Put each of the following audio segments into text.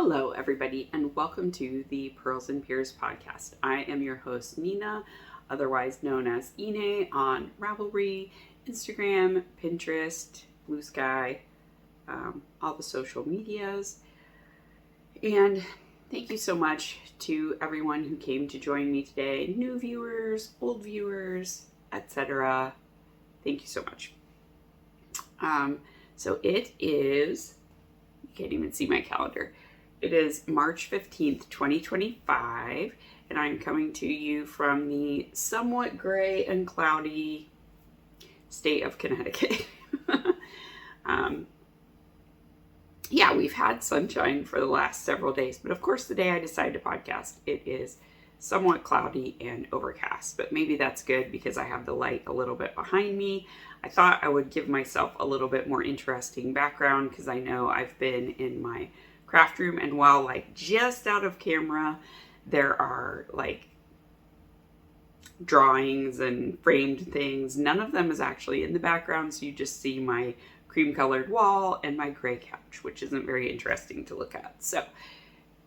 Hello, everybody, and welcome to the Purls Pyrs podcast. I am your host, Nina, otherwise known as Ine on Ravelry, Instagram, Pinterest, Blue Sky, all the social medias. And thank you so much to everyone who came to join me today, new viewers, old viewers, etc. Thank you so much. So it is, you can't even see my calendar. It is March 15th, 2025, and I'm coming to you from the somewhat gray and cloudy state of Connecticut. Yeah, we've had sunshine for the last several days, but of course the day I decided to podcast, it is somewhat cloudy and overcast, but maybe that's good because I have the light a little bit behind me. I thought I would give myself a little bit more interesting background because I know I've been in my craft room, and while like just out of camera there are like drawings and framed things, none of them is actually in the background, so you just see my cream colored wall and my gray couch, which isn't very interesting to look at. So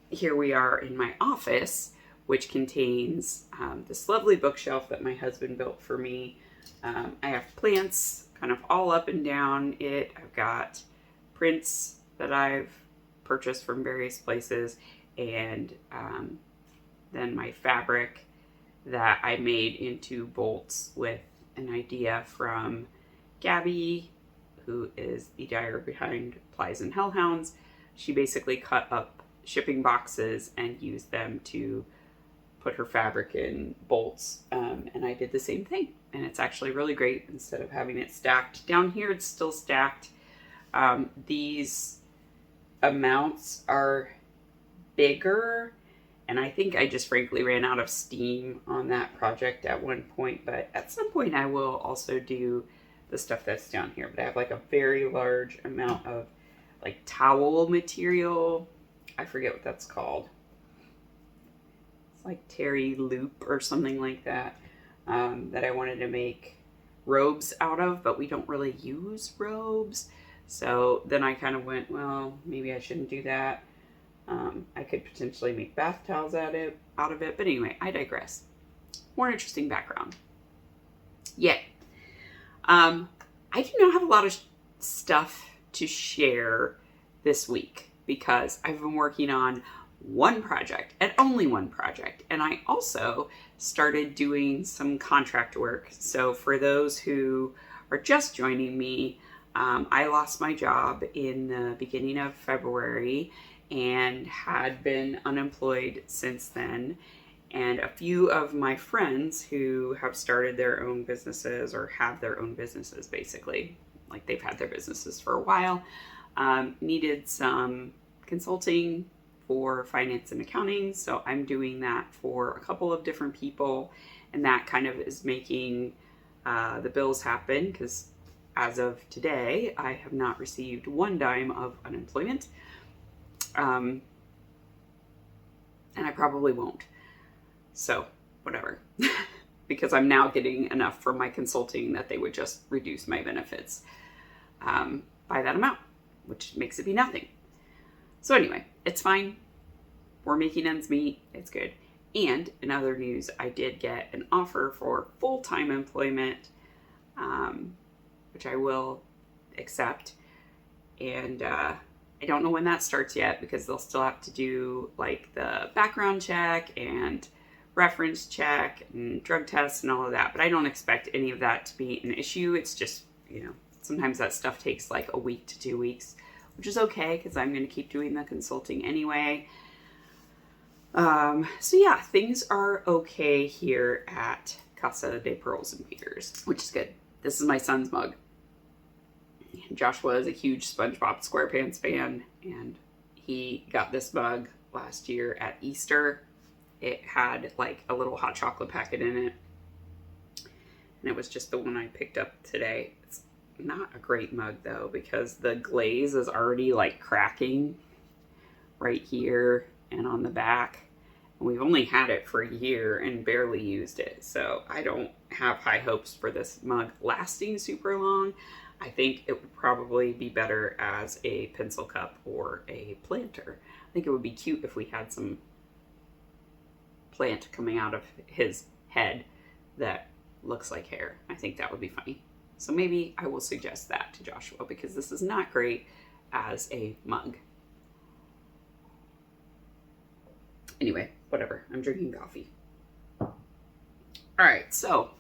here we are in my office, which contains this lovely bookshelf that my husband built for me. I have plants kind of all up and down it. I've got prints that I've purchased from various places, and then my fabric that I made into bolts with an idea from Gabby, who is the dyer behind Plies and Hellhounds. She basically cut up shipping boxes and used them to put her fabric in bolts, and I did the same thing, and it's actually really great. Instead of having it stacked down here, it's still stacked. These amounts are bigger, and I think I just frankly ran out of steam on that project at one point, but at some point I will also do the stuff that's down here. But I have like a very large amount of like towel material. I forget what that's called. It's like terry loop or something like that, that I wanted to make robes out of, but we don't really use robes. So then I kind of went, well, maybe I shouldn't do that. I could potentially make bath towels out of it. But anyway, I digress. More interesting background. Yay. I do not have a lot of stuff to share this week because I've been working on one project and only one project. And I also started doing some contract work. So for those who are just joining me, I lost my job in the beginning of February and had been unemployed since then. And a few of my friends who have started their own businesses or have their own businesses, basically, like they've had their businesses for a while, needed some consulting for finance and accounting. So I'm doing that for a couple of different people, and that kind of is making the bills happen because as of today, I have not received one dime of unemployment. And I probably won't. So, whatever. Because I'm now getting enough from my consulting that they would just reduce my benefits by that amount, which makes it be nothing. So anyway, it's fine. We're making ends meet. It's good. And in other news, I did get an offer for full-time employment, which I will accept. And I don't know when that starts yet because they'll still have to do like the background check and reference check and drug tests and all of that. But I don't expect any of that to be an issue. It's just, sometimes that stuff takes like a week to 2 weeks, which is okay because I'm going to keep doing the consulting anyway. So yeah, things are okay here at Casa de Purls Pyrs, which is good. This is my son's mug. Joshua is a huge SpongeBob SquarePants fan, and he got this mug last year at Easter. It had like a little hot chocolate packet in it, and it was just the one I picked up today. It's not a great mug though because the glaze is already like cracking right here and on the back. And we've only had it for a year and barely used it, so I don't have high hopes for this mug lasting super long. I think it would probably be better as a pencil cup or a planter. I think it would be cute if we had some plant coming out of his head that looks like hair. I think that would be funny. So maybe I will suggest that to Joshua, because this is not great as a mug. Anyway, whatever. I'm drinking coffee. All right, so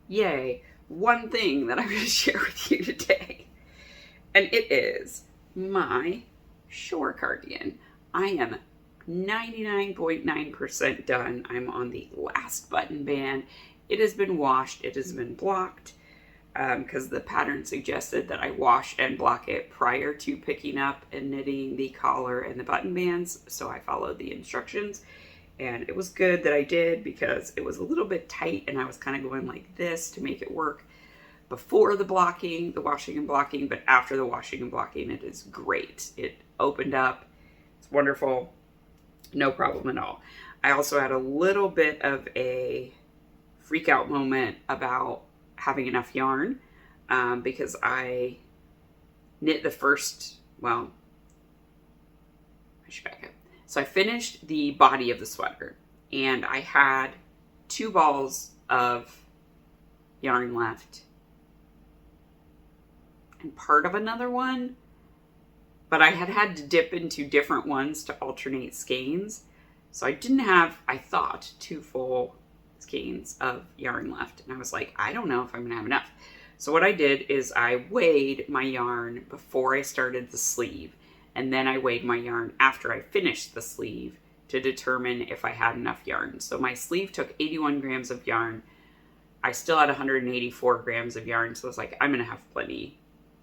yay. One thing that I'm going to share with you today, and it is my shore cardigan. I am 99.9% done. I'm on the last button band. It has been washed. It has been blocked because the pattern suggested that I wash and block it prior to picking up and knitting the collar and the button bands. So I followed the instructions, and it was good that I did because it was a little bit tight and I was kind of going like this to make it work before the blocking, the washing and blocking, but after the washing and blocking, it is great. It opened up. It's wonderful. No problem at all. I also had a little bit of a freak out moment about having enough yarn because I knit the first, well, I should back up. So I finished the body of the sweater and I had 2 balls of yarn left and part of another one, but I had to dip into different ones to alternate skeins. So I didn't have, I thought, 2 full skeins of yarn left. And I was like, I don't know if I'm gonna have enough. So what I did is I weighed my yarn before I started the sleeve. And then I weighed my yarn after I finished the sleeve to determine if I had enough yarn. So my sleeve took 81 grams of yarn. I still had 184 grams of yarn. So I was like, I'm gonna have plenty,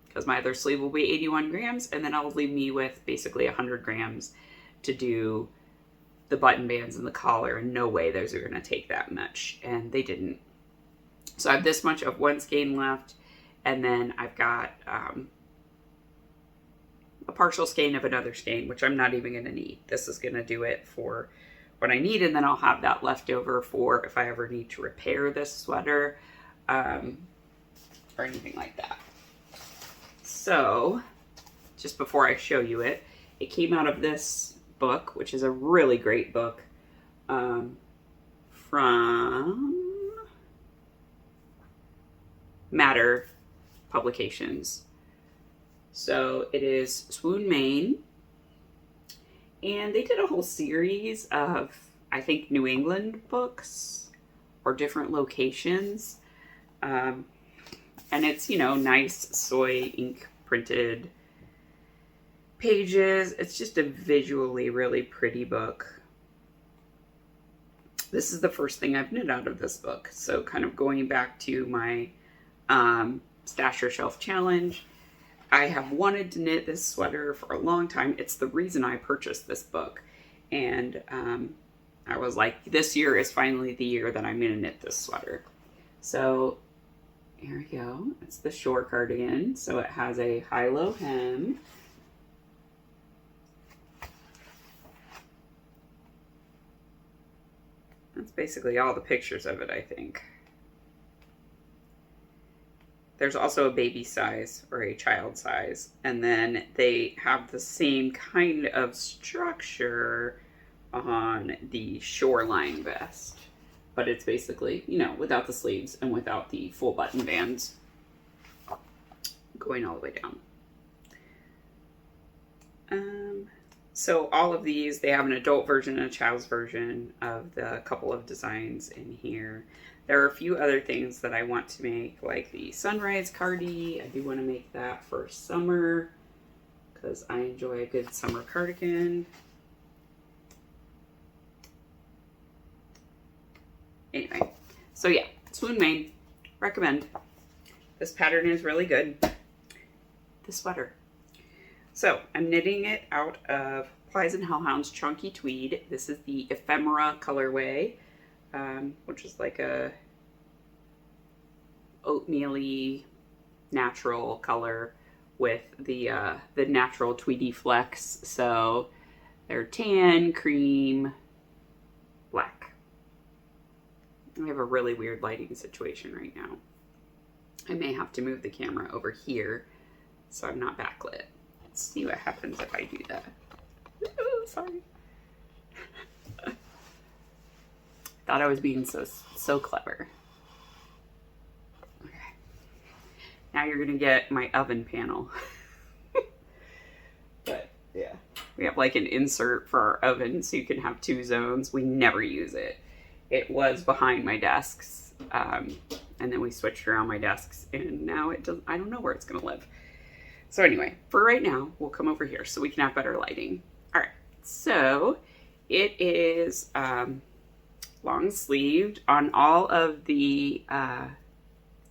because my other sleeve will be 81 grams. And then I'll leave me with basically 100 grams to do the button bands and the collar, and no way those are going to take that much, and they didn't. So I have this much of one skein left, and then I've got a partial skein of another skein, which I'm not even going to need. This is going to do it for what I need, and then I'll have that left over for if I ever need to repair this sweater or anything like that. So just before I show you it, it came out of this book, which is a really great book from Matter Publications. So it is Swoon, Maine, and they did a whole series of, I think, New England books or different locations, and it's, you know, nice soy ink printed pages. It's just a visually really pretty book. This is the first thing I've knit out of this book. So kind of going back to my Stash Your Shelf challenge, I have wanted to knit this sweater for a long time. It's the reason I purchased this book. And I was like, this year is finally the year that I'm going to knit this sweater. So here we go. It's the shore cardigan. So it has a high-low hem. That's basically all the pictures of it, I think. There's also a baby size or a child size. And then they have the same kind of structure on the shoreline vest. But it's basically, you know, without the sleeves and without the full button bands going all the way down. So all of these, they have an adult version and a child's version of the couple of designs in here. There are a few other things that I want to make, like the sunrise cardi. I do want to make that for summer because I enjoy a good summer cardigan. Anyway, so yeah, Swoon, Maine, recommend. This pattern is really good. The sweater. So I'm knitting it out of Plies and Hellhounds Chunky Tweed. This is the Ephemera colorway, which is like a oatmeal-y natural color with the natural tweedy flecks. So they're tan, cream, black. I have a really weird lighting situation right now. I may have to move the camera over here so I'm not backlit. Let's see what happens if I do that. Ooh, sorry. Thought I was being so clever. Okay. Now you're gonna get my oven panel. But yeah, we have like an insert for our oven so you can have 2 zones. We never use it. It was behind my desks, and then we switched around my desks, and now it doesn't. I don't know where it's gonna live. So anyway, for right now, we'll come over here so we can have better lighting. All right, so it is long sleeved. On all of the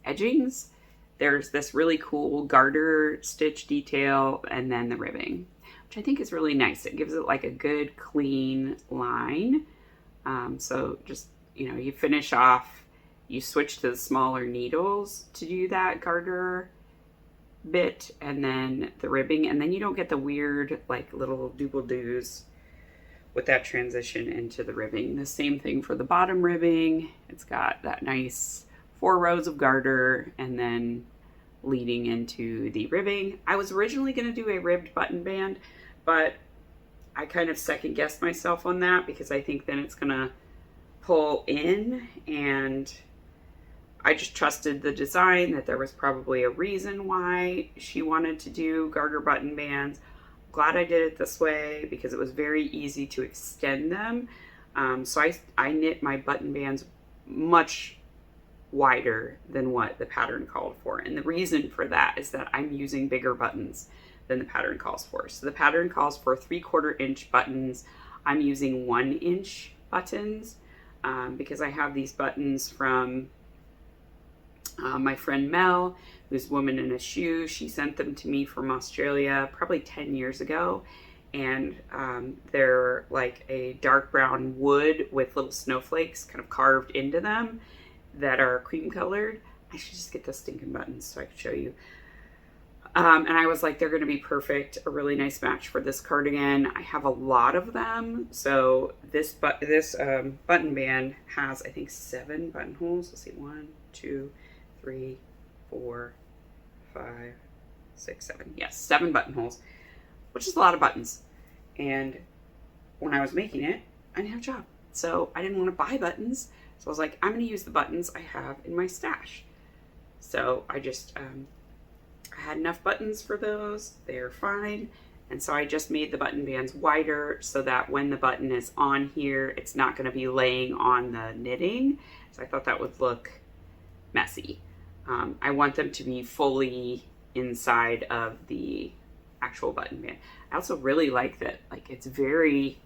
edgings, there's this really cool garter stitch detail, and then the ribbing, which I think is really nice. It gives it like a good clean line. So just, you know, you finish off, you switch to the smaller needles to do that garter bit, and then the ribbing, and then you don't get the weird like little doobly-doos with that transition into the ribbing. The same thing for the bottom ribbing. It's got that nice 4 rows of garter and then leading into the ribbing. I was originally going to do a ribbed button band, but I kind of second guessed myself on that because I think then it's going to pull in, and I just trusted the design, that there was probably a reason why she wanted to do garter button bands. Glad I did it this way because it was very easy to extend them. So I knit my button bands much wider than what the pattern called for. And the reason for that is that I'm using bigger buttons than the pattern calls for. So the pattern calls for 3/4 inch buttons. I'm using 1 inch buttons because I have these buttons from my friend Mel, who's Woman in a Shoe. She sent them to me from Australia probably 10 years ago. And they're like a dark brown wood with little snowflakes kind of carved into them that are cream colored. I should just get the stinking buttons so I can show you. And I was like, they're going to be perfect, a really nice match for this cardigan. I have a lot of them. So this button band has, I think, 7 buttonholes. Let's see, 1, 2, 3, 4, 5, 6, 7. Yes, 7 buttonholes, which is a lot of buttons. And when I was making it, I didn't have a job. So I didn't want to buy buttons. So I was like, I'm going to use the buttons I have in my stash. So I just, I had enough buttons for those. They're fine. And so I just made the button bands wider so that when the button is on here, it's not going to be laying on the knitting. So I thought that would look messy. I want them to be fully inside of the actual button band. I also really like that, like, it's very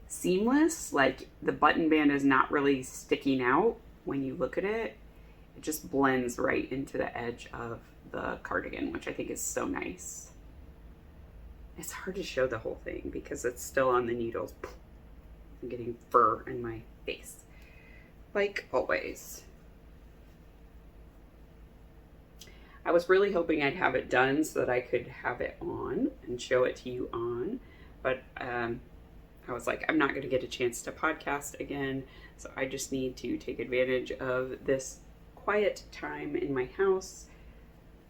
seamless. Like, the button band is not really sticking out when you look at it. It just blends right into the edge of the cardigan, which I think is so nice. It's hard to show the whole thing because it's still on the needles. I'm getting fur in my face, like always. I was really hoping I'd have it done so that I could have it on and show it to you on, but I was like, I'm not going to get a chance to podcast again, so I just need to take advantage of this quiet time in my house.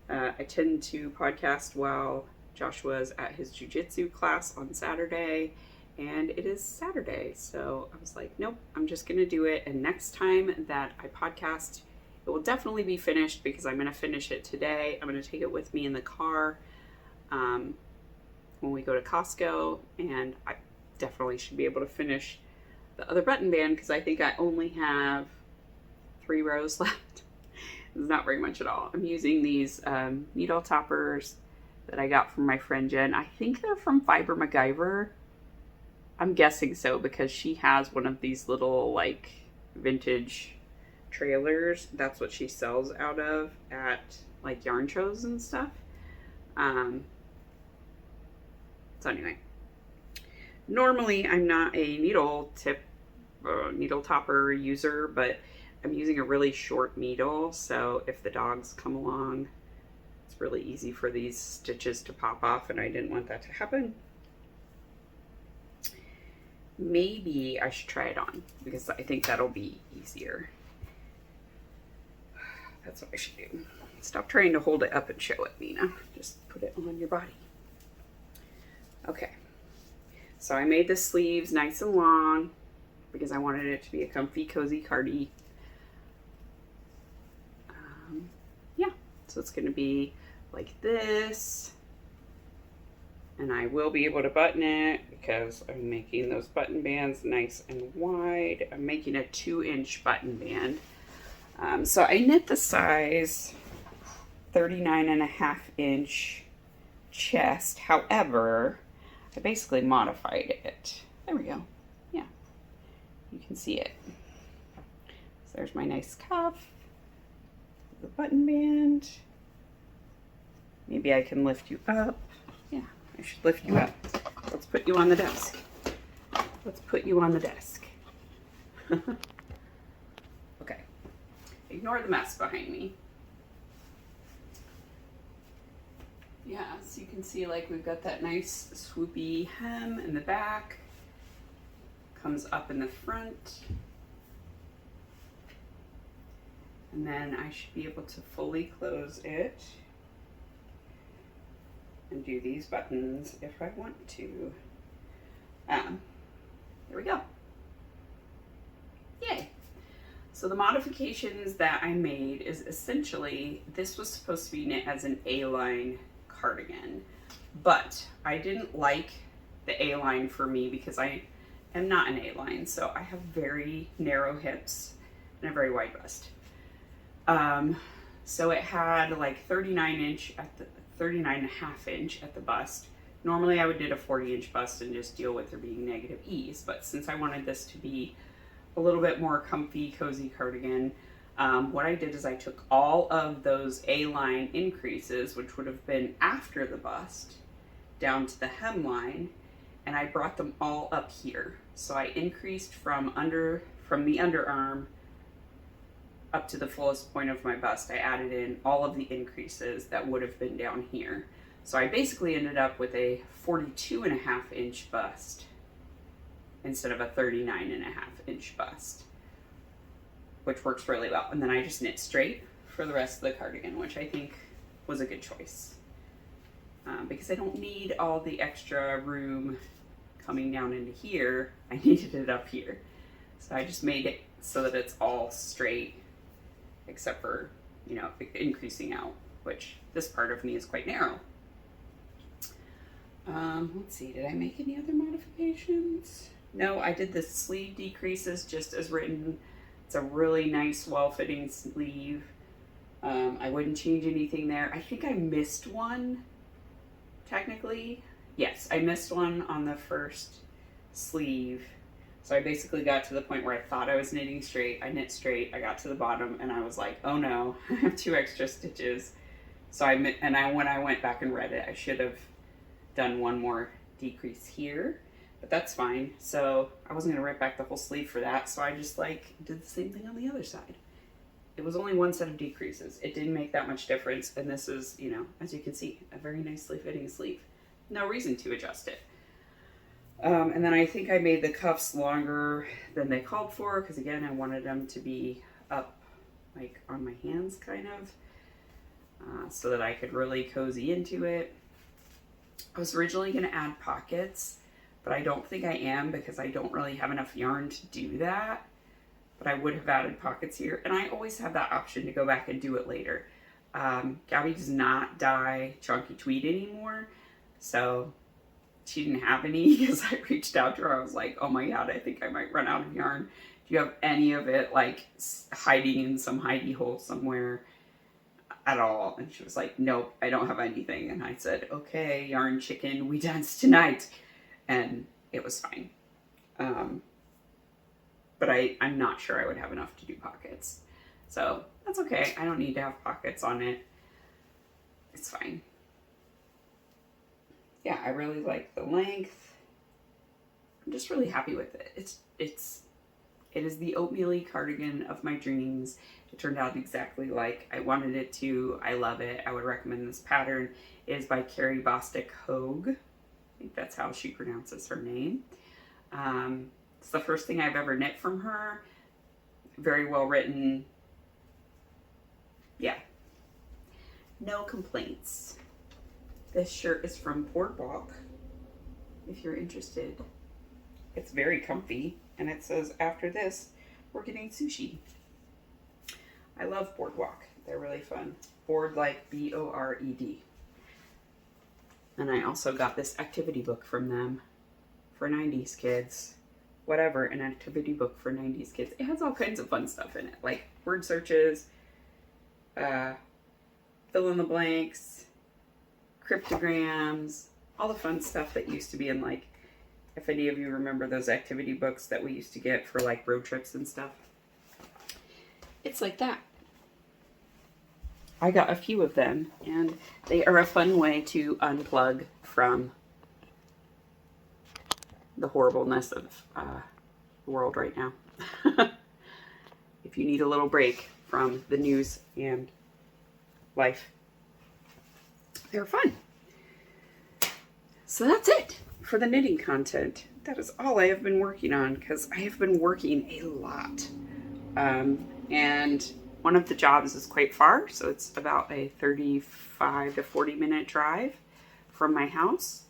I tend to podcast while Joshua's at his jiu-jitsu class on Saturday, and it is Saturday, so I was like, nope, I'm just going to do it, and next time that I podcast, it will definitely be finished because I'm going to finish it today. I'm going to take it with me in the car when we go to Costco, and I definitely should be able to finish the other button band because I think I only have 3 rows left. It's not very much at all. I'm using these needle toppers that I got from my friend Jen. I think they're from Fiber MacGyver. I'm guessing so because she has one of these little like vintage trailers. That's what she sells out of at like yarn shows and stuff. So anyway, normally I'm not a needle topper user, but I'm using a really short needle, so if the dogs come along, it's really easy for these stitches to pop off, and I didn't want that to happen. maybe I should try it on because I think that'll be easier. That's what I should do. Stop trying to hold it up and show it, Mina. Just put it on your body. Okay. So I made the sleeves nice and long because I wanted it to be a comfy, cozy cardi. Yeah, so it's going to be like this. And I will be able to button it because I'm making those button bands nice and wide. I'm making a 2-inch button band. So I knit the size 39.5-inch chest. However, I basically modified it. There we go. Yeah, you can see it. So there's my nice cuff, the button band. Maybe I can lift you up. Yeah, I should lift you up. Let's put you on the desk. Let's put you on the desk. Okay. Ignore the mess behind me. Yeah, so you can see like we've got that nice swoopy hem in the back. Comes up in the front. And then I should be able to fully close it and do these buttons if I want to. There we go. Yay. So the modifications that I made is essentially, this was supposed to be knit as an A-line cardigan, but I didn't like the A-line for me because I am not an A-line, so I have very narrow hips and a very wide bust. So it had like 39-inch at the 39.5-inch at the bust. Normally I would knit a 40-inch bust and just deal with there being negative ease, but since I wanted this to be a little bit more comfy, cozy cardigan, what I did is I took all of those A-line increases, which would have been after the bust, down to the hemline, and I brought them all up here. So I increased from the underarm up to the fullest point of my bust. I added in all of the increases that would have been down here. So I basically ended up with a 42.5-inch bust instead of a 39.5-inch bust, which works really well. And then I just knit straight for the rest of the cardigan, which I think was a good choice. Because I don't need all the extra room coming down into here. I needed it up here. So I just made it so that it's all straight, except for, you know, increasing out, which this part of me is quite narrow. Let's see, did I make any other modifications? No, I did the sleeve decreases just as written. It's a really nice, well-fitting sleeve. I wouldn't change anything there. I think I missed one, technically. Yes, I missed one on the first sleeve. So I basically got to the point where I thought I was knitting straight. I knit straight, I got to the bottom, and I was like, oh no, I have 2 extra stitches. So when I went back and read it, I should have done one more decrease here, but that's fine. So I wasn't gonna rip back the whole sleeve for that, so I just like did the same thing on the other side. It was only one set of decreases. It didn't make that much difference, and this is, you know, as you can see, a very nicely fitting sleeve. No reason to adjust it. And then I think I made the cuffs longer than they called for, because again, I wanted them to be up like on my hands kind of, so that I could really cozy into it. I was originally going to add pockets, but I don't think I am because I don't really have enough yarn to do that. But I would have added pockets here, and I always have that option to go back and do it later. Gabby does not dye chunky tweed anymore, so she didn't have any because I reached out to her. I was like, oh my god, I think I might run out of yarn. Do you have any of it like hiding in some hidey hole somewhere at all? And she was like, nope, I don't have anything. And I said, okay, yarn chicken, we dance tonight. And it was fine. But I'm not sure I would have enough to do pockets. So that's okay. I don't need to have pockets on it. It's fine. Yeah, I really like the length. I'm just really happy with it. It is the oatmeal-y cardigan of my dreams. It turned out exactly like I wanted it to. I love it. I would recommend this pattern. It is by Carrie Bostic Hogue. I think that's how she pronounces her name. It's the first thing I've ever knit from her. Very well written. Yeah. No complaints. This shirt is from Boardwalk, if you're interested. It's very comfy, and it says, after this, we're getting sushi. I love Boardwalk. They're really fun. Board like B-O-R-E-D. And I also got this activity book from them for 90s kids. Whatever, an activity book for 90s kids. It has all kinds of fun stuff in it, like word searches, fill in the blanks, cryptograms, all the fun stuff that used to be in, like, if any of you remember those activity books that we used to get for like road trips and stuff. It's like that. I got a few of them, and they are a fun way to unplug from the horribleness of the world right now. If you need a little break from the news and life, they're fun. So that's it for the knitting content. That is all I have been working on, because I have been working a lot. And one of the jobs is quite far, so it's about a 35 to 40 minute drive from my house.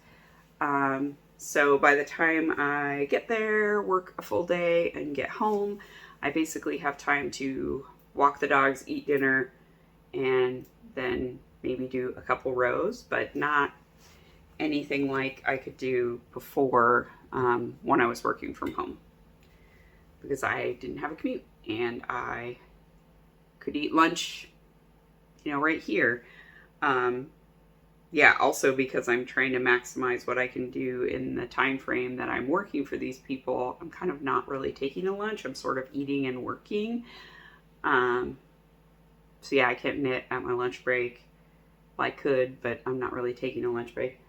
So by the time I get there, work a full day, and get home, I basically have time to walk the dogs, eat dinner, and then maybe do a couple rows, but not anything like I could do before when I was working from home, because I didn't have a commute and I could eat lunch, right here. Yeah, also because I'm trying to maximize what I can do in the time frame that I'm working for these people, I'm kind of not really taking a lunch. I'm sort of eating and working. So yeah, I can't knit at my lunch break. Well, I could, but I'm not really taking a lunch break.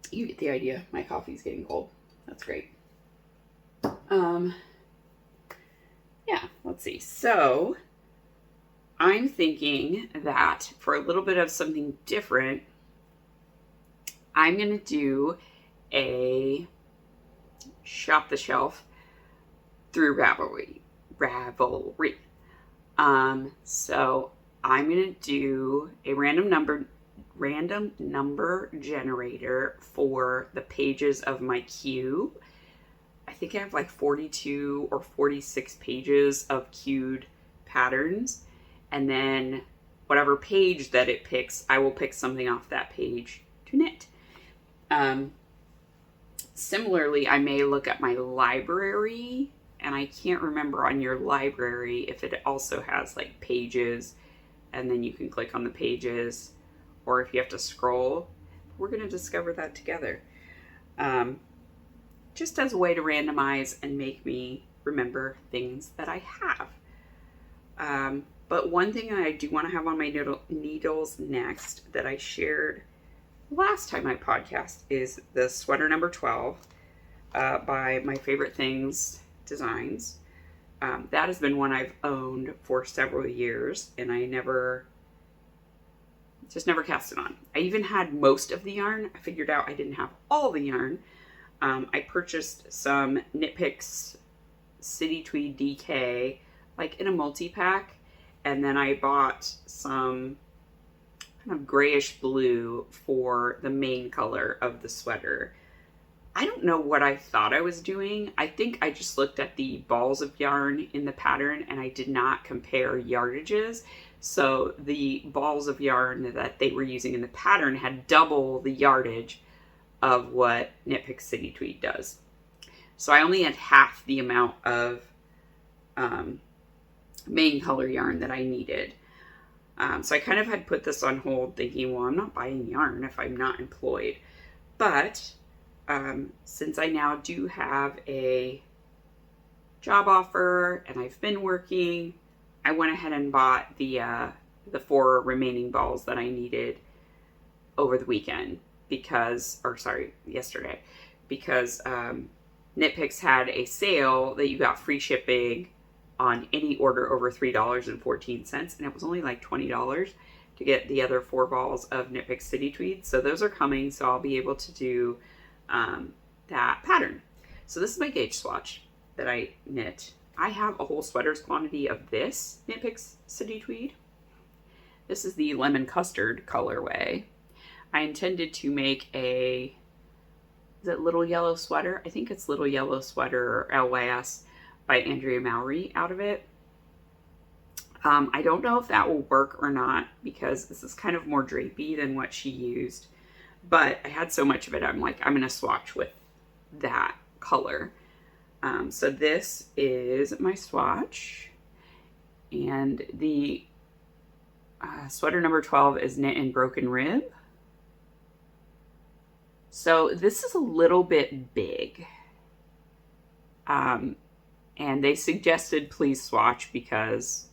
You get the idea. My coffee's getting cold. That's great. Yeah, let's see. So I'm thinking that for a little bit of something different, I'm going to do a shop the shelf through Ravelry. So I'm going to do a random number generator for the pages of my queue. I think I have like 42 or 46 pages of queued patterns. And then whatever page that it picks, I will pick something off that page to knit. Similarly, I may look at my library, and I can't remember on your library if it also has like pages, and then you can click on the pages, or if you have to scroll. We're going to discover that together. Just as a way to randomize and make me remember things that I have. But one thing I do want to have on my needles next that I shared last time I podcast is the sweater number 12 by My Favorite Things Designs. That has been one I've owned for several years, and I just never cast it on. I even had most of the yarn. I figured out I didn't have all the yarn. I purchased some Knit Picks City Tweed DK, like in a multi-pack, and then I bought some kind of grayish blue for the main color of the sweater. I don't know what I thought I was doing. I think I just looked at the balls of yarn in the pattern and I did not compare yardages. So the balls of yarn that they were using in the pattern had double the yardage of what Knit Picks City Tweed does. So I only had half the amount of main color yarn that I needed. So I kind of had put this on hold thinking, well, I'm not buying yarn if I'm not employed. But since I now do have a job offer and I've been working, I went ahead and bought the 4 remaining balls that I needed over the weekend yesterday, because Knit Picks had a sale that you got free shipping on any order over $3.14, and it was only like $20 to get the other 4 balls of Knit Picks City Tweed. So those are coming, so I'll be able to do that pattern. So this is my gauge swatch that I knit. I have a whole sweater's quantity of this Knit Picks City Tweed. This is the lemon custard colorway. I intended to make is it Little Yellow Sweater? I think it's Little Yellow Sweater, or LYS, by Andrea Mowry out of it. I don't know if that will work or not because this is kind of more drapey than what she used. But I had so much of it, I'm like, I'm going to swatch with that color. So this is my swatch. And the sweater number 12 is knit in Broken Rib. So this is a little bit big. And they suggested please swatch because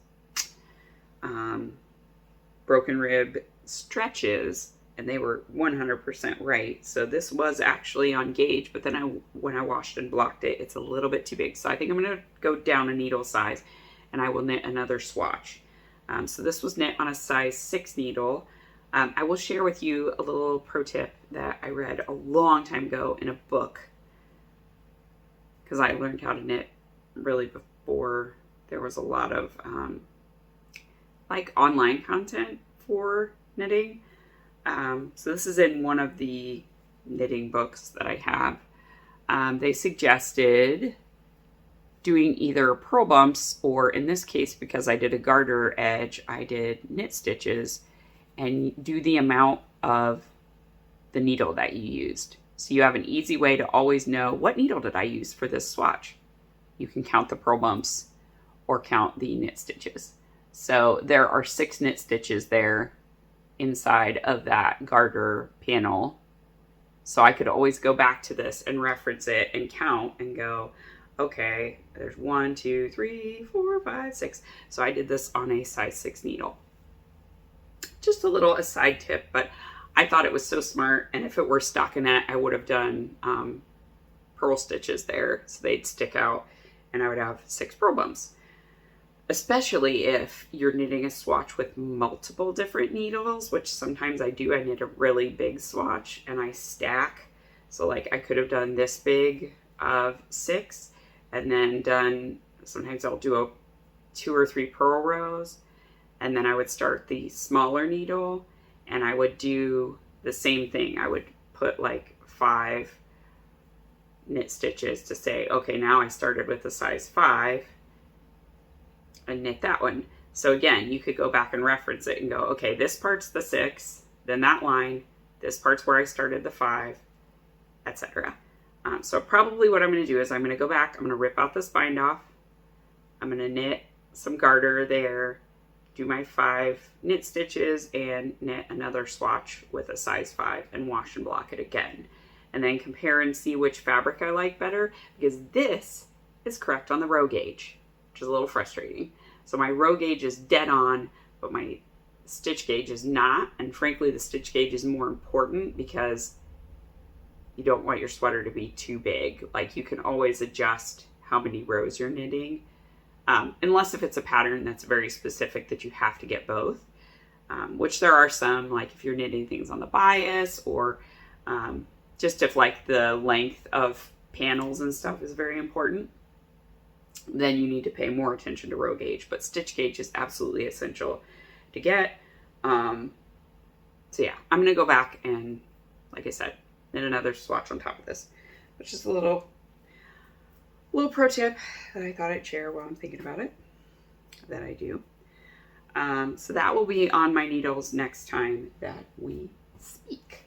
Broken Rib stretches, and they were 100% right. So this was actually on gauge, but then when I washed and blocked it, it's a little bit too big. So I think I'm going to go down a needle size and I will knit another swatch. So this was knit on a size 6 needle. I will share with you a little pro tip that I read a long time ago in a book, because I learned how to knit really before there was a lot of like online content for knitting. So this is in one of the knitting books that I have. They suggested doing either purl bumps, or in this case, because I did a garter edge, I did knit stitches, and do the amount of the needle that you used. So you have an easy way to always know what needle did I use for this swatch. You can count the purl bumps or count the knit stitches. So there are 6 knit stitches there inside of that garter panel. So I could always go back to this and reference it and count and go, okay, there's 1, 2, 3, 4, 5, 6. So I did this on a size 6 needle. Just a little aside tip, but I thought it was so smart. And if it were stockinette, I would have done purl stitches there, so they'd stick out and I would have 6 purl bumps. Especially if you're knitting a swatch with multiple different needles, which sometimes I do. I knit a really big swatch and I stack. So like I could have done this big of 6 and then done, sometimes I'll do 2 or 3 purl rows, and then I would start the smaller needle and I would do the same thing. I would put like 5 knit stitches to say, okay, now I started with a size 5 and knit that one. So again, you could go back and reference it and go, okay, this part's the 6, then that line, this part's where I started the 5, etc. So probably what I'm going to do is I'm going to go back, I'm going to rip out this bind off, I'm going to knit some garter there, do my 5 knit stitches and knit another swatch with a size 5 and wash and block it again. And then compare and see which fabric I like better, because this is correct on the row gauge, which is a little frustrating. So my row gauge is dead on, but my stitch gauge is not. And frankly, the stitch gauge is more important because you don't want your sweater to be too big. Like you can always adjust how many rows you're knitting, unless if it's a pattern that's very specific that you have to get both, which there are some, like if you're knitting things on the bias, or just if like the length of panels and stuff is very important, then you need to pay more attention to row gauge. But stitch gauge is absolutely essential to get. So yeah, I'm going to go back and, like I said, knit another swatch on top of this, which is a little pro tip that I thought I'd share while I'm thinking about it, that I do. So that will be on my needles next time that we speak.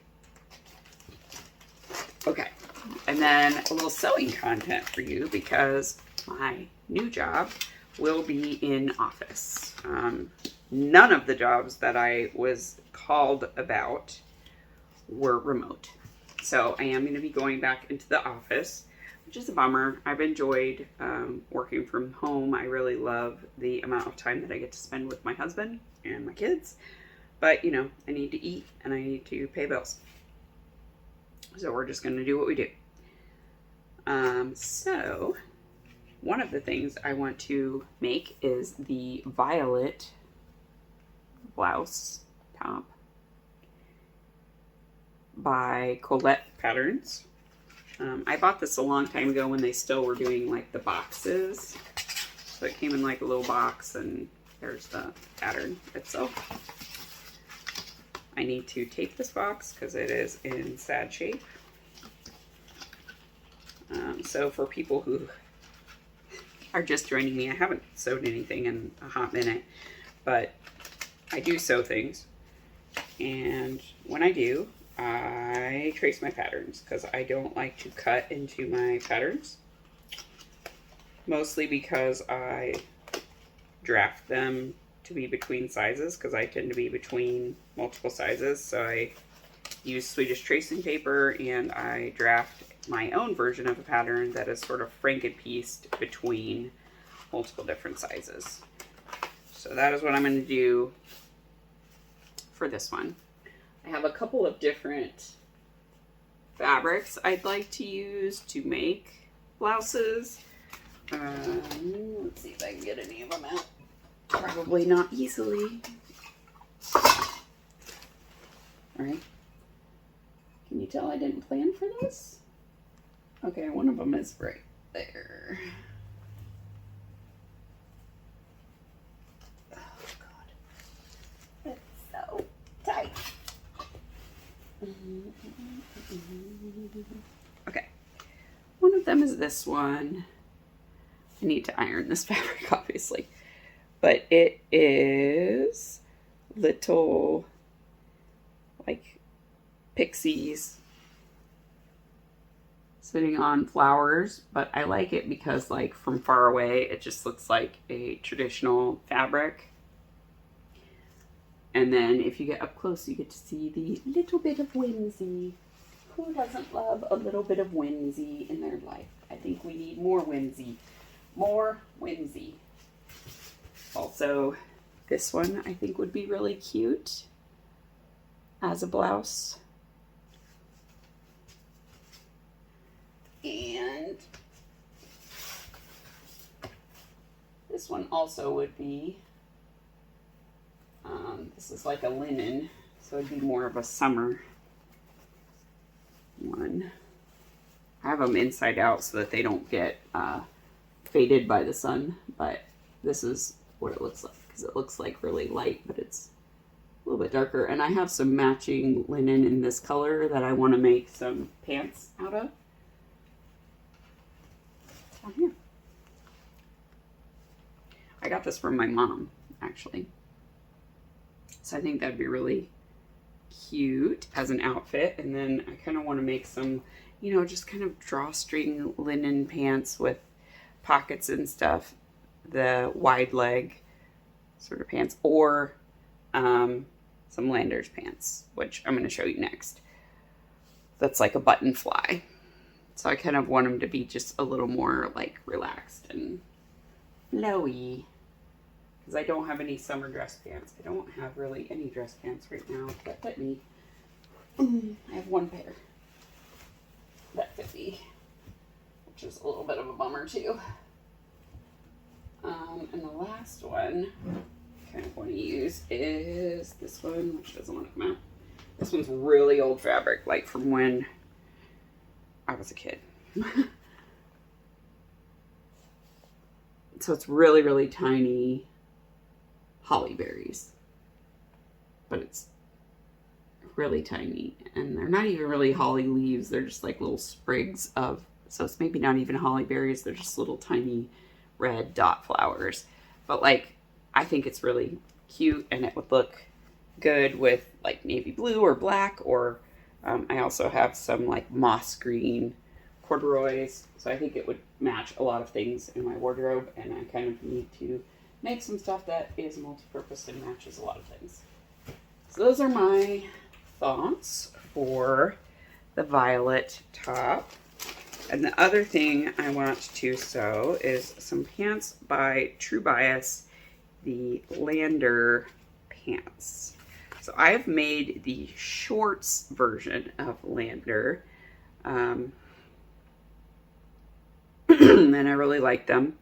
Okay, and then a little sewing content for you, because my new job will be in office. None of the jobs that I was called about were remote. So I am going to be going back into the office, which is a bummer. I've enjoyed working from home. I really love the amount of time that I get to spend with my husband and my kids. But, you know, I need to eat and I need to pay bills. So we're just going to do what we do. So one of the things I want to make is the violet blouse top by Colette Patterns. I bought this a long time ago when they still were doing like the boxes. So it came in like a little box, and there's the pattern itself. I need to tape this box because it is in sad shape. So for people who are just joining me, I haven't sewed anything in a hot minute, but I do sew things. And when I do, I trace my patterns because I don't like to cut into my patterns. Mostly because I draft them to be between sizes because I tend to be between multiple sizes. So I use Swedish tracing paper and I draft my own version of a pattern that is sort of franken-pieced between multiple different sizes. So that is what I'm going to do for this one. I have a couple of different fabrics I'd like to use to make blouses. Let's see if I can get any of them out. Probably not easily. Alright. Can you tell I didn't plan for this? Okay, one of them is right there. Oh, God. It's so tight. Okay. One of them is this one. I need to iron this fabric, obviously. But it is little, like, pixies sitting on flowers, but I like it because, like, from far away it just looks like a traditional fabric, and then if you get up close you get to see the little bit of whimsy. Who doesn't love a little bit of whimsy in their life? I think we need more whimsy. More whimsy. Also, this one I think would be really cute as a blouse. And this one also would be, this is like a linen, so it'd be more of a summer one. I have them inside out so that they don't get faded by the sun, but this is what it looks like, because it looks like really light, but it's a little bit darker. And I have some matching linen in this color that I want to make some pants out of. Down here. I got this from my mom, actually. So I think that'd be really cute as an outfit. And then I kind of want to make some, you know, just kind of drawstring linen pants with pockets and stuff. The wide leg sort of pants, or some Landers pants, which I'm going to show you next. That's like a button fly. So I kind of want them to be just a little more like relaxed and flowy. Because I don't have any summer dress pants. I don't have really any dress pants right now that fit me. I have one pair that fit me, which is a little bit of a bummer too. And the last one I kind of want to use is this one, which doesn't want to come out. This one's really old fabric, like from when I was a kid. So it's really, really tiny holly berries. But it's really tiny. And they're not even really holly leaves. They're just like little sprigs of, so it's maybe not even holly berries. They're just little tiny red dot flowers. But like, I think it's really cute, and it would look good with like navy blue or black, or I also have some like moss green corduroys, so I think it would match a lot of things in my wardrobe, and I kind of need to make some stuff that is multi-purpose and matches a lot of things. So those are my thoughts for the violet top. And the other thing I want to sew is some pants by True Bias, the Lander pants. So I've made the shorts version of Lander, and I really like them,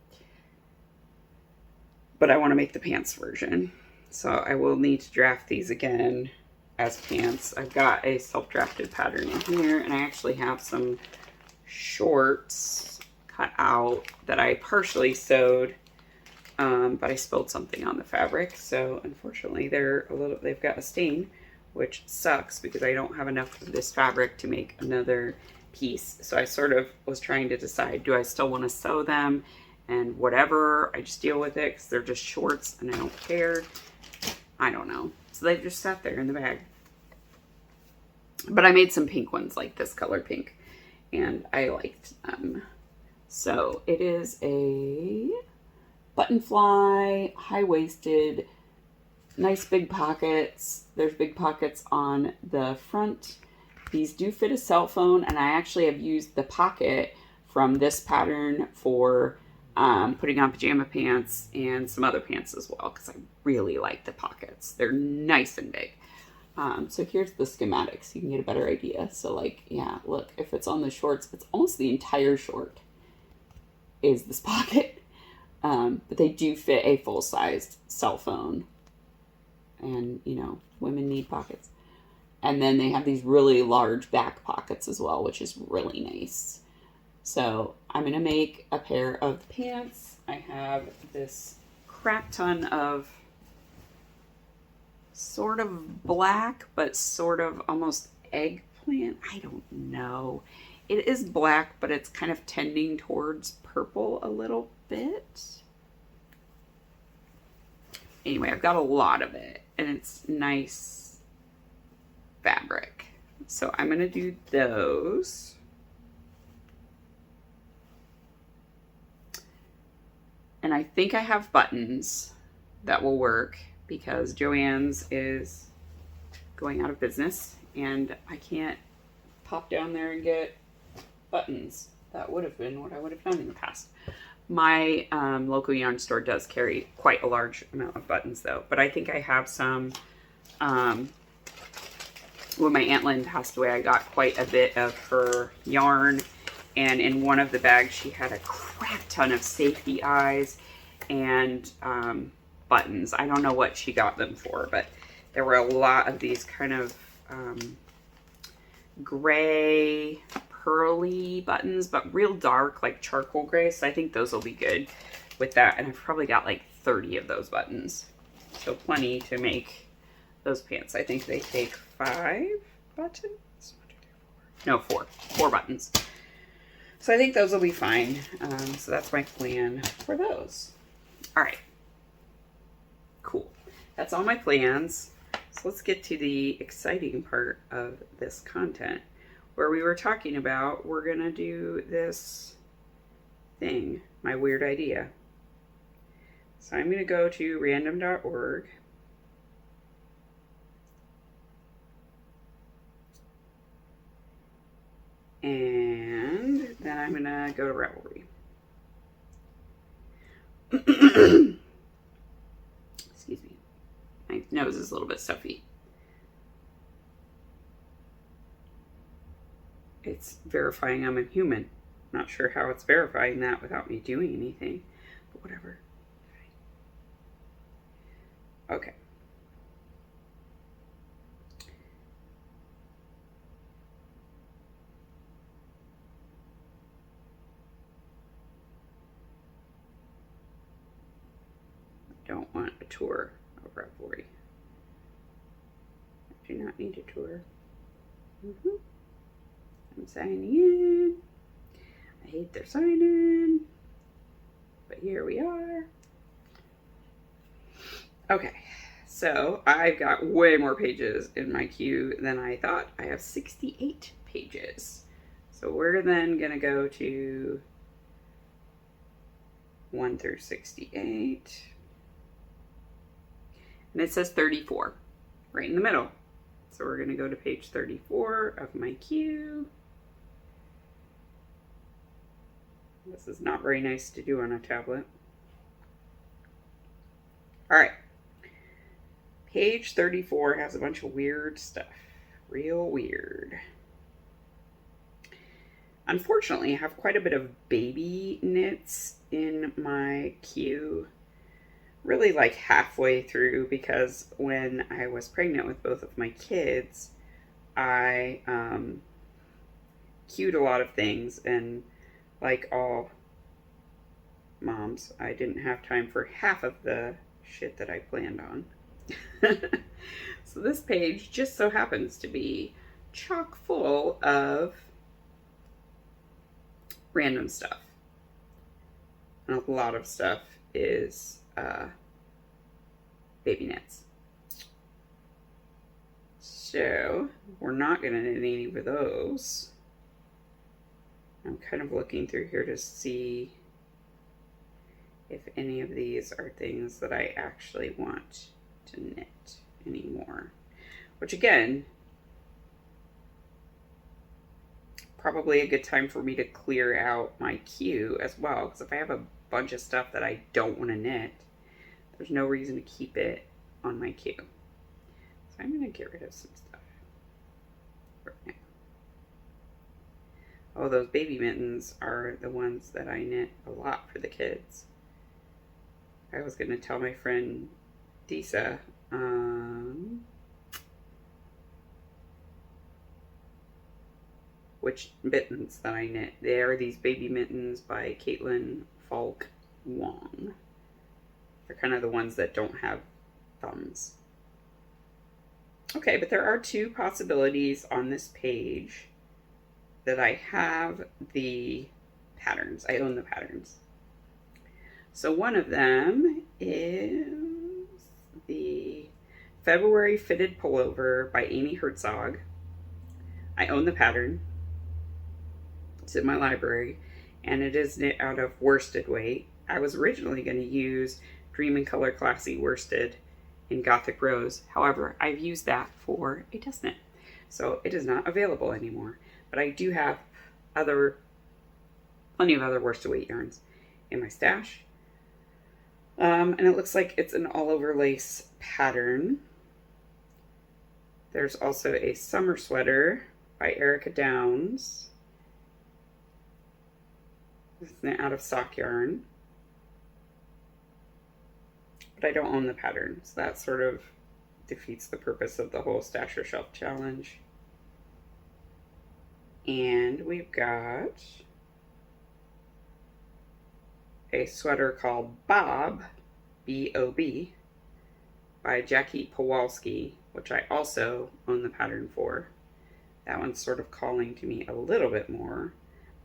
but I want to make the pants version. So I will need to draft these again as pants. I've got a self-drafted pattern in here, and I actually have some shorts cut out that I partially sewed, but I spilled something on the fabric. So unfortunately they've got a stain, which sucks because I don't have enough of this fabric to make another piece. So I sort of was trying to decide, do I still want to sew them and whatever, I just deal with it because they're just shorts and I don't care. I don't know. So they've just sat there in the bag. But I made some pink ones, like this color pink, and I liked them. So it is a button fly, high-waisted, nice big pockets. There's big pockets on the front. These do fit a cell phone, and I actually have used the pocket from this pattern for putting on pajama pants and some other pants as well, because I really like the pockets. They're nice and big. So here's the schematics. So you can get a better idea. So like, yeah, look, if it's on the shorts, it's almost the entire short is this pocket. But they do fit a full-sized cell phone. And, you know, women need pockets. And then they have these really large back pockets as well, which is really nice. So I'm going to make a pair of pants. I have this crap ton of sort of black, but sort of almost eggplant. I don't know. It is black, but it's kind of tending towards purple a little bit. Anyway, I've got a lot of it, and it's nice fabric. So I'm going to do those. And I think I have buttons that will work because Joann's is going out of business and I can't pop down there and get buttons. That would have been what I would have done in the past. My local yarn store does carry quite a large amount of buttons though, but I think I have some. When my Aunt Lynn passed away, I got quite a bit of her yarn, and in one of the bags she had a crap ton of safety eyes and buttons. I don't know what she got them for, but there were a lot of these kind of gray pearly buttons, but real dark, like charcoal gray. So I think those will be good with that. And I've probably got like 30 of those buttons. So plenty to make those pants. I think they take 5 buttons. No, 4 buttons. So I think those will be fine. So that's my plan for those. All right. Cool. That's all my plans. So let's get to the exciting part of this content where we were talking about we're going to do this thing, my weird idea. So I'm going to go to random.org. And then I'm going to go to Ravelry. Excuse me. My nose is a little bit stuffy. It's verifying I'm a human. Not sure how it's verifying that without me doing anything, but whatever. Okay. Don't want a tour of Ravelry. I do not need a tour. I'm signing in. I hate their sign in, but here we are. Okay, so I've got way more pages in my queue than I thought. I have 68 pages. So we're then gonna go to 1 through 68. And it says 34, right in the middle. So we're gonna go to page 34 of my queue. This is not very nice to do on a tablet. All right. Page 34 has a bunch of weird stuff. Real weird. Unfortunately, I have quite a bit of baby knits in my queue. Really like halfway through, because when I was pregnant with both of my kids, I queued a lot of things, and like all moms, I didn't have time for half of the shit that I planned on. So this page just so happens to be chock full of random stuff. And a lot of stuff is baby knits. So we're not going to knit any of those. I'm kind of looking through here to see if any of these are things that I actually want to knit anymore. Which again, probably a good time for me to clear out my queue as well, because if I have a bunch of stuff that I don't want to knit, there's no reason to keep it on my queue. So I'm going to get rid of some stuff right now. Oh, those baby mittens are the ones that I knit a lot for the kids. I was going to tell my friend Disa, which mittens that I knit. They are these baby mittens by Caitlin Falk Wong. They're kind of the ones that don't have thumbs. Okay, but there are two possibilities on this page that I have the patterns. I own the patterns. So one of them is the February Fitted Pullover by Amy Herzog. I own the pattern. It's in my library, and it is knit out of worsted weight. I was originally going to use Dream and Color Classy worsted in Gothic Rose. However, I've used that for a test knit, so it is not available anymore. But I do have plenty of other worsted weight yarns in my stash. And it looks like it's an all-over lace pattern. There's also a summer sweater by Erica Downs. It's knit out of sock yarn. But I don't own the pattern, so that sort of defeats the purpose of the whole Stash Your Shelf challenge. And we've got a sweater called Bob, B-O-B, by Jackie Pawalski, which I also own the pattern for. That one's sort of calling to me a little bit more,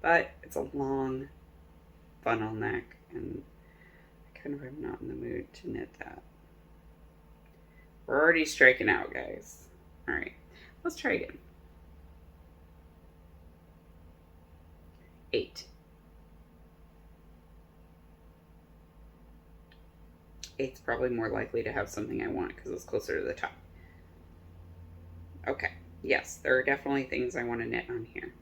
but it's a long funnel neck, and I kind of am not in the mood to knit that. We're already striking out, guys. All right, let's try again. 8. 8's probably more likely to have something I want because it's closer to the top. Okay, yes, there are definitely things I want to knit on here.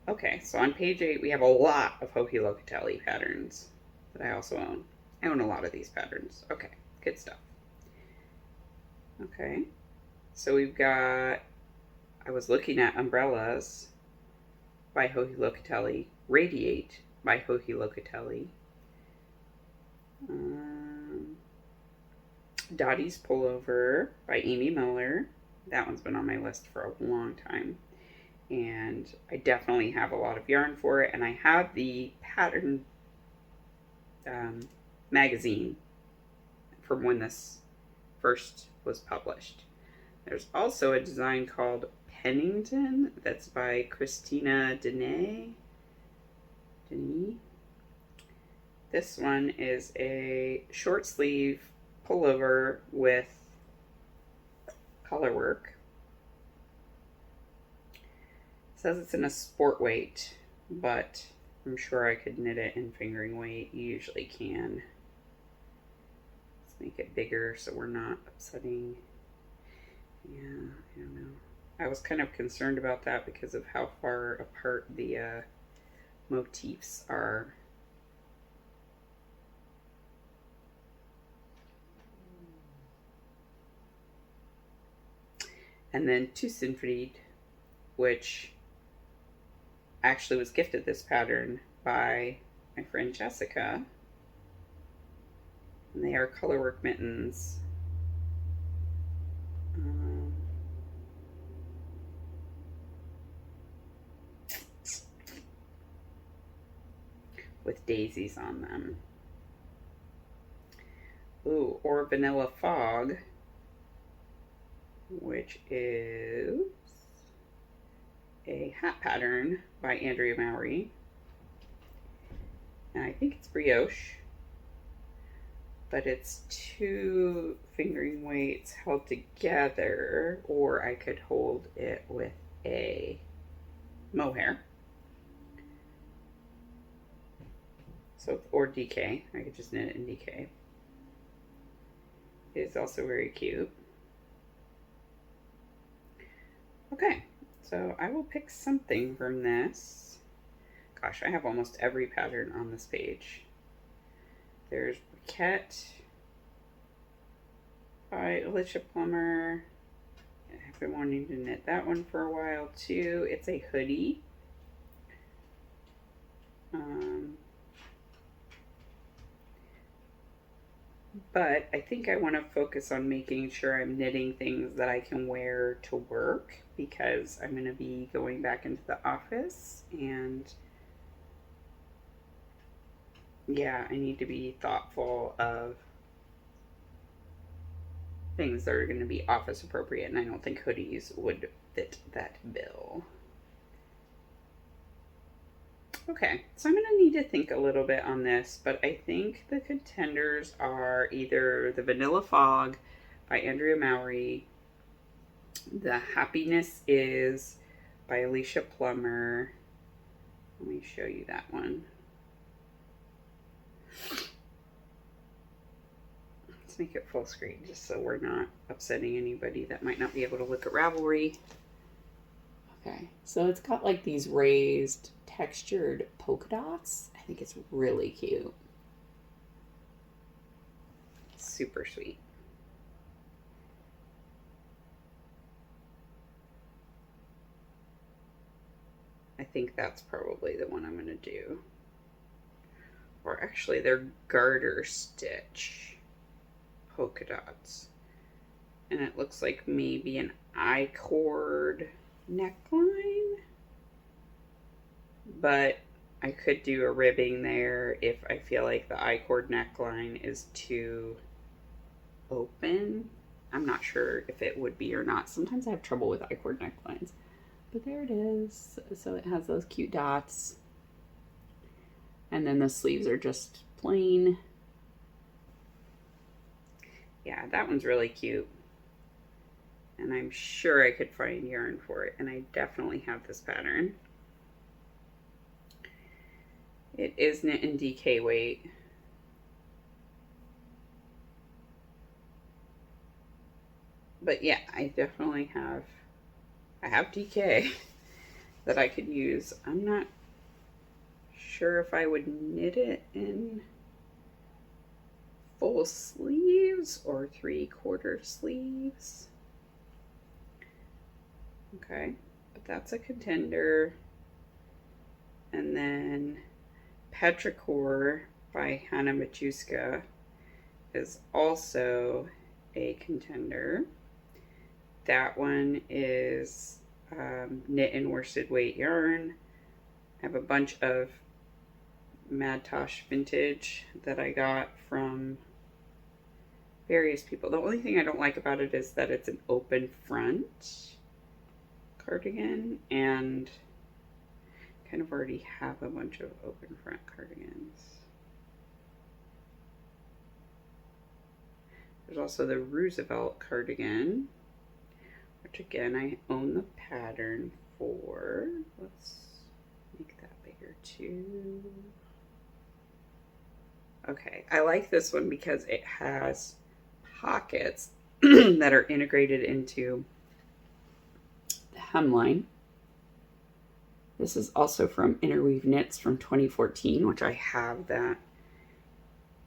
Okay, so on page 8 we have a lot of Joji Locatelli patterns that I also own. I own a lot of these patterns. Okay, good stuff. Okay, so we've got, I was looking at Umbrellas by Joji Locatelli, Radiate by Joji Locatelli, Dottie's Pullover by Amy Miller. That one's been on my list for a long time, and I definitely have a lot of yarn for it, and I have the pattern magazine from when this first was published. There's also a design called Pennington that's by Christina Deney. This one is a short sleeve pullover with color work. It says it's in a sport weight, but I'm sure I could knit it in fingering weight. You usually can. Let's make it bigger so we're not upsetting. Yeah, I don't know. I was kind of concerned about that because of how far apart the motifs are. And then Tusenfried, which actually was gifted this pattern by my friend Jessica. And they are colorwork mittens. with daisies on them. Ooh, or Vanilla Fog, which is a hat pattern by Andrea Mowry. And I think it's brioche, but it's 2 fingering weights held together, or I could hold it with a mohair. So, or DK, I could just knit it in DK. It is also very cute. Okay, so I will pick something from this. Gosh, I have almost every pattern on this page. There's Briquette by Alicia Plummer. I've been wanting to knit that one for a while too. It's a hoodie. But I think I want to focus on making sure I'm knitting things that I can wear to work, because I'm going to be going back into the office, and yeah, I need to be thoughtful of things that are going to be office appropriate, and I don't think hoodies would fit that bill. Okay, so I'm going to need to think a little bit on this, but I think the contenders are either the Vanilla Fog by Andrea Mowry, the Happiness Is by Alicia Plummer. Let me show you that one. Let's make it full screen just so we're not upsetting anybody that might not be able to look at Ravelry. Okay, so it's got like these raised textured polka dots. I think it's really cute. Super sweet. I think that's probably the one I'm going to do. Or actually, they're garter stitch polka dots. And it looks like maybe an I-cord neckline. But I could do a ribbing there if I feel like the I-cord neckline is too open. I'm not sure if it would be or not. Sometimes I have trouble with I-cord necklines. But there it is. So it has those cute dots. And then the sleeves are just plain. Yeah, that one's really cute. And I'm sure I could find yarn for it. And I definitely have this pattern. It is knit in DK weight. But yeah, I definitely have, I have DK that I could use. I'm not sure if I would knit it in full sleeves or 3/4 sleeves. Okay, but that's a contender. And then Petrichor by Hannah Machuska is also a contender. That one is knit in worsted weight yarn. I have a bunch of Mad Tosh vintage that I got from various people. The only thing I don't like about it is that it's an open front cardigan, and kind of already have a bunch of open front cardigans. There's also the Roosevelt cardigan, which again I own the pattern for. Let's make that bigger too. Okay, I like this one because it has pockets that are integrated into the hemline. This is also from Interweave Knits from 2014, which I have that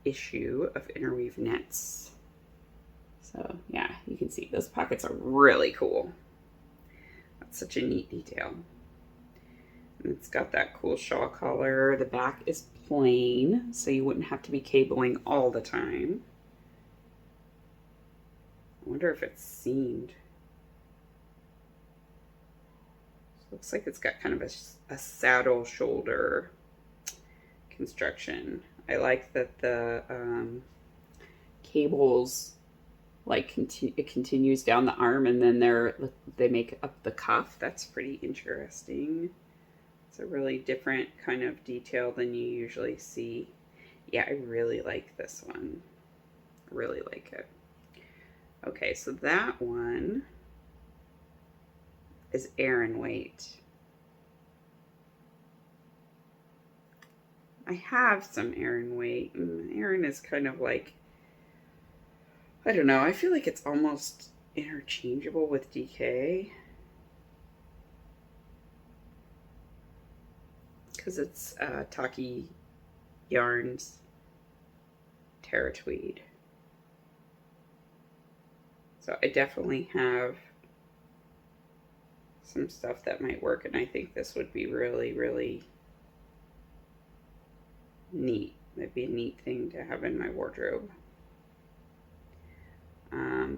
issue of Interweave Knits. So yeah, you can see those pockets are really cool. That's such a neat detail. And it's got that cool shawl collar. The back is plain, so you wouldn't have to be cabling all the time. I wonder if it's seamed. Looks like it's got kind of a saddle shoulder. construction. I like that the cables like it continues down the arm, and then they make up the cuff. That's pretty interesting. It's a really different kind of detail than you usually see. Yeah, I really like this one. Really like it. Okay, so that one is Aran weight. I have some Aran weight, and Aran is kind of like, I don't know, I feel like it's almost interchangeable with DK. Because it's Taki Yarns Terra Tweed. So I definitely have some stuff that might work, and I think this would be really, really neat. That'd be a neat thing to have in my wardrobe.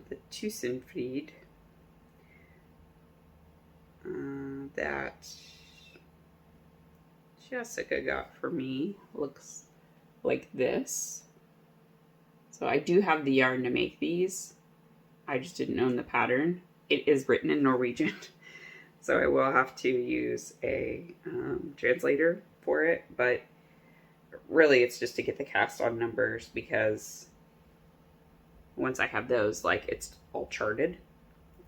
The Tusenfried that Jessica got for me looks like this. So I do have the yarn to make these. I just didn't own the pattern. It is written in Norwegian, so I will have to use a translator for it, but really it's just to get the cast on numbers, because once I have those, like, it's all charted,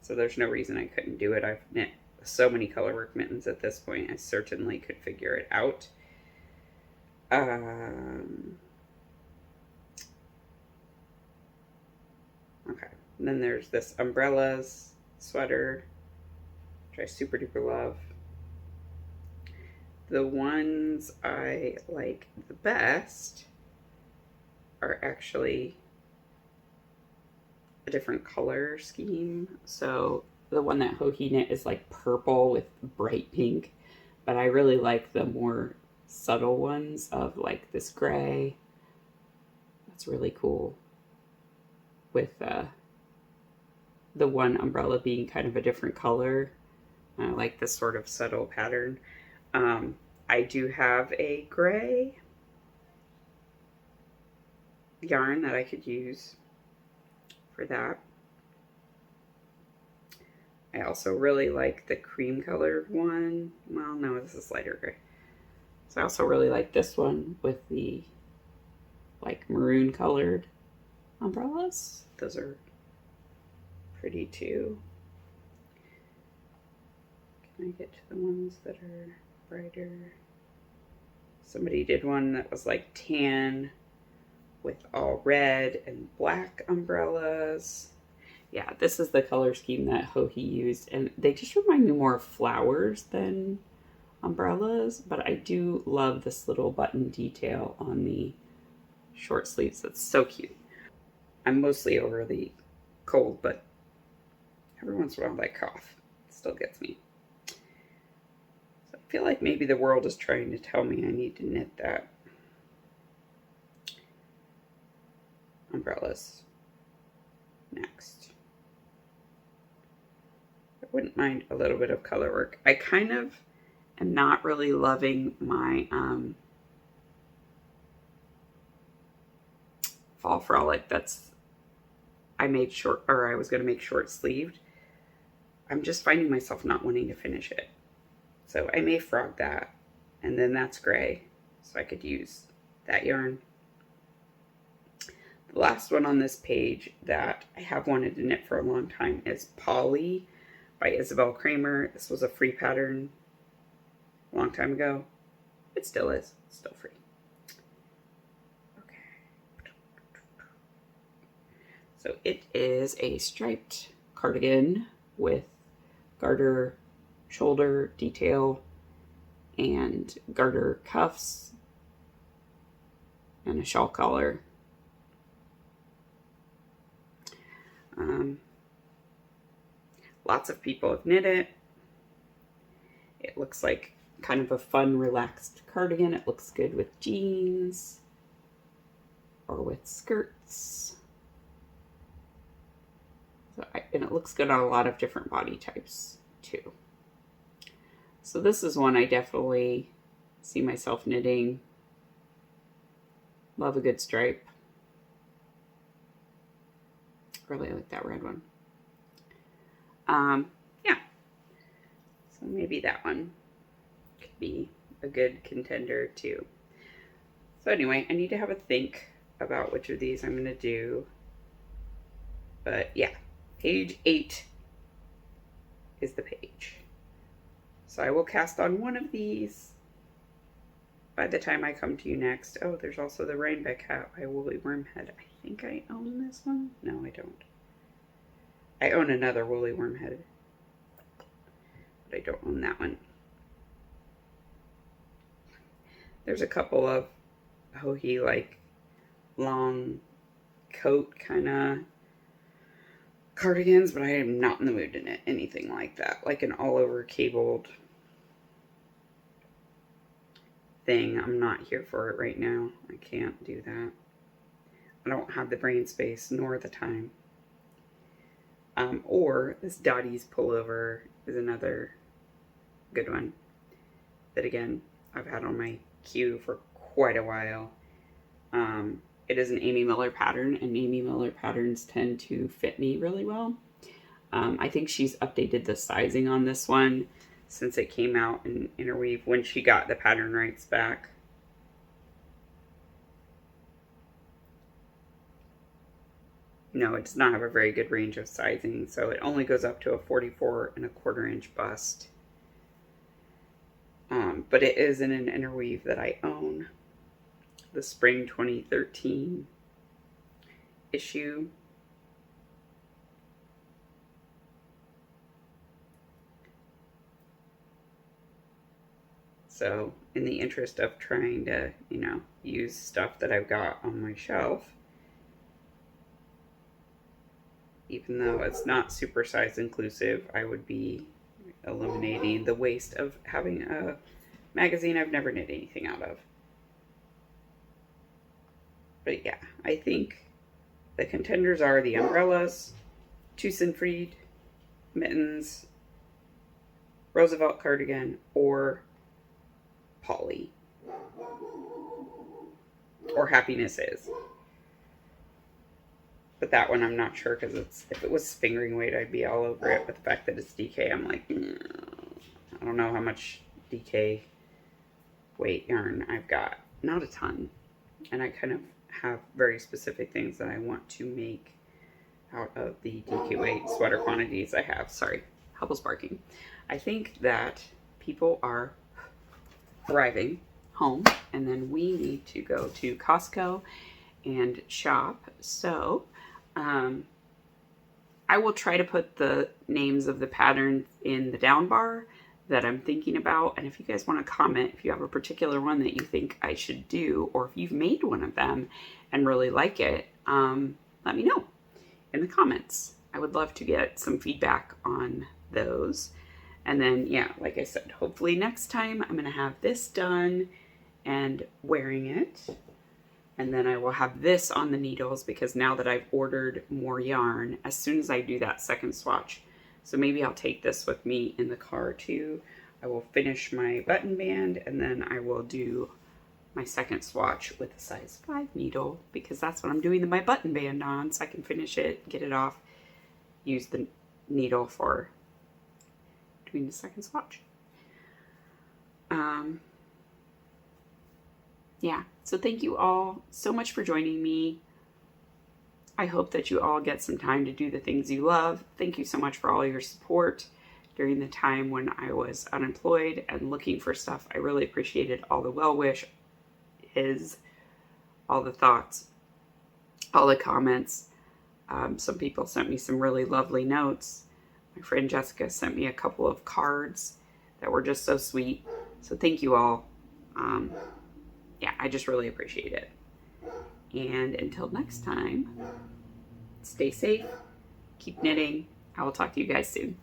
so there's no reason I couldn't do it. I've knit so many colorwork mittens at this point, I certainly could figure it out. Okay, and then there's this umbrellas sweater, which I super duper love. The ones I like the best are actually a different color scheme. So the one that Hohi knit is like purple with bright pink, but I really like the more subtle ones of like this gray. That's really cool, with the one umbrella being kind of a different color. I like this sort of subtle pattern. I do have a gray yarn that I could use for that. I also really like the cream colored one. Well, no, this is lighter gray. So I also really like this one with the like maroon colored umbrellas. Those are pretty too. Can I get to the ones that are brighter? Somebody did one that was like tan with all red and black umbrellas. Yeah, this is the color scheme that Hohi used, and they just remind me more of flowers than umbrellas, but I do love this little button detail on the short sleeves. That's so cute. I'm mostly over the cold, but every once in a while that cough still gets me. So I feel like maybe the world is trying to tell me I need to knit that. Umbrellas next. I wouldn't mind a little bit of color work. I kind of am not really loving my fall frolic that's I made short, or I was going to make short sleeved. I'm just finding myself not wanting to finish it. So I may frog that, and then that's gray, so I could use that yarn. The last one on this page that I have wanted to knit for a long time is Polly by Isabel Kramer. This was a free pattern a long time ago. It still is. It's still free. Okay. So it is a striped cardigan with garter shoulder detail and garter cuffs and a shawl collar. Lots of people have knit it. It looks like kind of a fun, relaxed cardigan. It looks good with jeans or with skirts. And it looks good on a lot of different body types too. So this is one I definitely see myself knitting Love a good stripe. Really like that red one. Yeah. So maybe that one could be a good contender too. So anyway, I need to have a think about which of these I'm going to do. But yeah, page 8 is the page. So I will cast on one of these by the time I come to you next. Oh, there's also the Rainback Hat by Woolly Wormhead. I think I own this one. No, I don't. I own another Woolly Wormhead, but I don't own that one. There's a couple of Hohi, like, long coat kind of cardigans, but I am not in the mood in it. Anything like that. Like an all-over cabled thing. I'm not here for it right now. I can't do that. I don't have the brain space nor the time. Or this Dottie's pullover is another good one that, again, I've had on my queue for quite a while. It is an Amy Miller pattern, and Amy Miller patterns tend to fit me really well. I think she's updated the sizing on this one since it came out in Interweave when she got the pattern rights back. No, it does not have a very good range of sizing, so it only goes up to a 44¼ inch bust. But it is in an Interweave that I own. The spring 2013 issue. So in the interest of trying to, use stuff that I've got on my shelf, even though it's not super size inclusive, I would be eliminating the waste of having a magazine I've never knit anything out of. But yeah, I think the contenders are the umbrellas, Tusenfried, mittens, Roosevelt cardigan, or Polly. Or Happiness Is. But that one I'm not sure, because if it was fingering weight, I'd be all over it. But the fact that it's DK, I'm like, I don't know how much DK weight yarn I've got. Not a ton. And I kind of have very specific things that I want to make out of the DK weight sweater quantities I have. Sorry, Hubble's barking. I think that people are arriving home, and then we need to go to Costco and shop. So I will try to put the names of the patterns in the down bar that I'm thinking about. And if you guys want to comment, if you have a particular one that you think I should do, or if you've made one of them and really like it, let me know in the comments. I would love to get some feedback on those. And then, yeah, like I said, hopefully next time I'm going to have this done and wearing it. And then I will have this on the needles, because now that I've ordered more yarn, as soon as I do that second swatch, so maybe I'll take this with me in the car too. I will finish my button band, and then I will do my second swatch with a size 5 needle, because that's what I'm doing my button band on, so I can finish it, get it off, use the needle for doing the second swatch. Yeah, so thank you all so much for joining me. I hope that you all get some time to do the things you love. Thank you so much for all your support during the time when I was unemployed and looking for stuff. I really appreciated all the well wishes, all the thoughts, all the comments. Some people sent me some really lovely notes. My friend Jessica sent me a couple of cards that were just so sweet. So thank you all. Yeah, I just really appreciate it. And until next time, stay safe, keep knitting. I will talk to you guys soon.